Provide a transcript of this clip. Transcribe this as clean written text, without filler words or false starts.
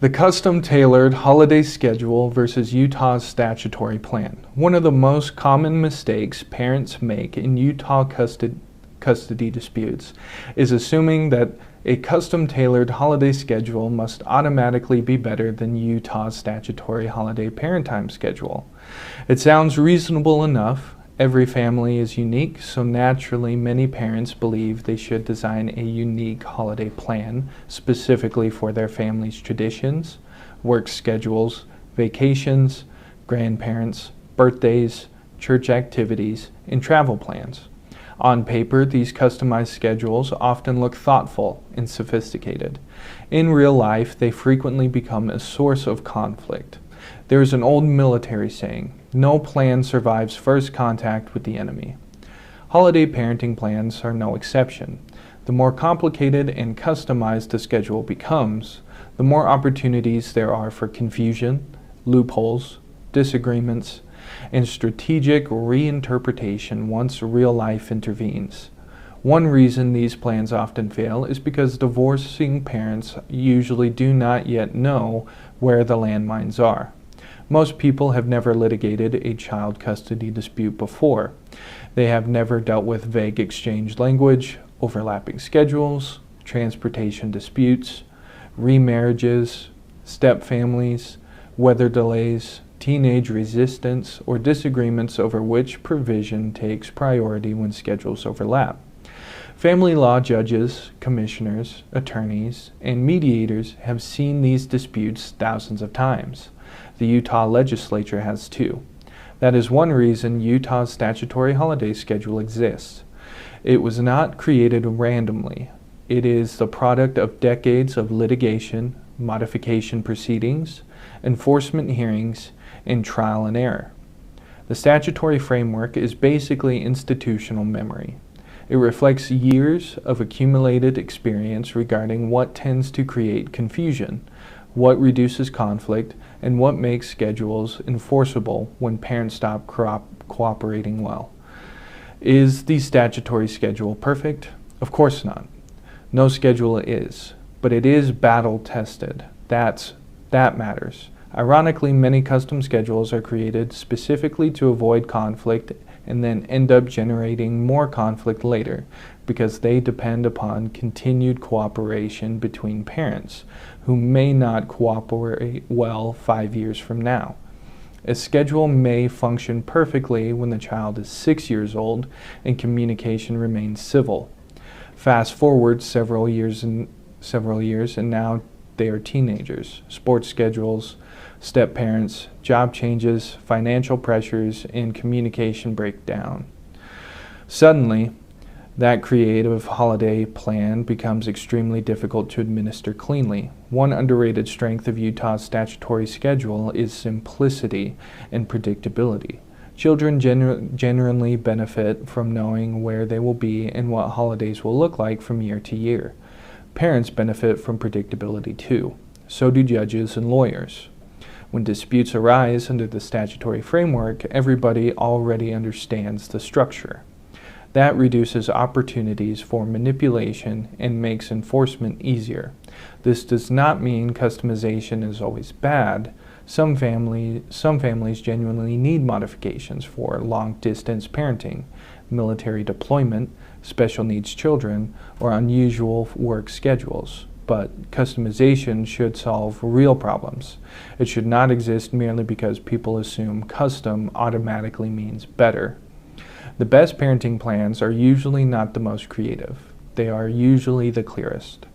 The custom-tailored holiday schedule versus Utah's statutory plan. One of the most common mistakes parents make in Utah custody disputes is assuming that a custom-tailored holiday schedule must automatically be better than Utah's statutory holiday parent time schedule. It sounds reasonable enough. Every family is unique, so naturally many parents believe they should design a unique holiday plan specifically for their family's traditions, work schedules, vacations, grandparents, birthdays, church activities, and travel plans. On paper, these customized schedules often look thoughtful and sophisticated. In real life, they frequently become a source of conflict. There is an old military saying, "No plan survives first contact with the enemy." Holiday parenting plans are no exception. The more complicated and customized the schedule becomes, the more opportunities there are for confusion, loopholes, disagreements, and strategic reinterpretation once real life intervenes. One reason these plans often fail is because divorcing parents usually do not yet know where the landmines are. Most people have never litigated a child custody dispute before. They have never dealt with vague exchange language, overlapping schedules, transportation disputes, remarriages, step families, weather delays, teenage resistance, or disagreements over which provision takes priority when schedules overlap. Family law judges, commissioners, attorneys, and mediators have seen these disputes thousands of times. The Utah legislature has too. That is one reason Utah's statutory holiday schedule exists. It was not created randomly. It is the product of decades of litigation, modification proceedings, enforcement hearings, and trial and error. The statutory framework is basically institutional memory. It reflects years of accumulated experience regarding what tends to create confusion, what reduces conflict, and what makes schedules enforceable when parents stop cooperating well. Is the statutory schedule perfect? Of course not. No schedule is, but it is battle-tested. That matters. Ironically, many custom schedules are created specifically to avoid conflict and then end up generating more conflict later because they depend upon continued cooperation between parents who may not cooperate well 5 years from now. A schedule may function perfectly when the child is 6 years old and communication remains civil. Fast forward several years and now they are teenagers. Sports schedules, step parents, job changes, financial pressures, and communication breakdown. Suddenly, that creative holiday plan becomes extremely difficult to administer cleanly. One underrated strength of Utah's statutory schedule is simplicity and predictability. Children genuinely benefit from knowing where they will be and what holidays will look like from year to year. Parents benefit from predictability too. So do judges and lawyers. When disputes arise under the statutory framework, everybody already understands the structure. That reduces opportunities for manipulation and makes enforcement easier. This does not mean customization is always bad. Some families genuinely need modifications for long-distance parenting, military deployment, special needs children, or unusual work schedules. But customization should solve real problems. It should not exist merely because people assume custom automatically means better. The best parenting plans are usually not the most creative. They are usually the clearest.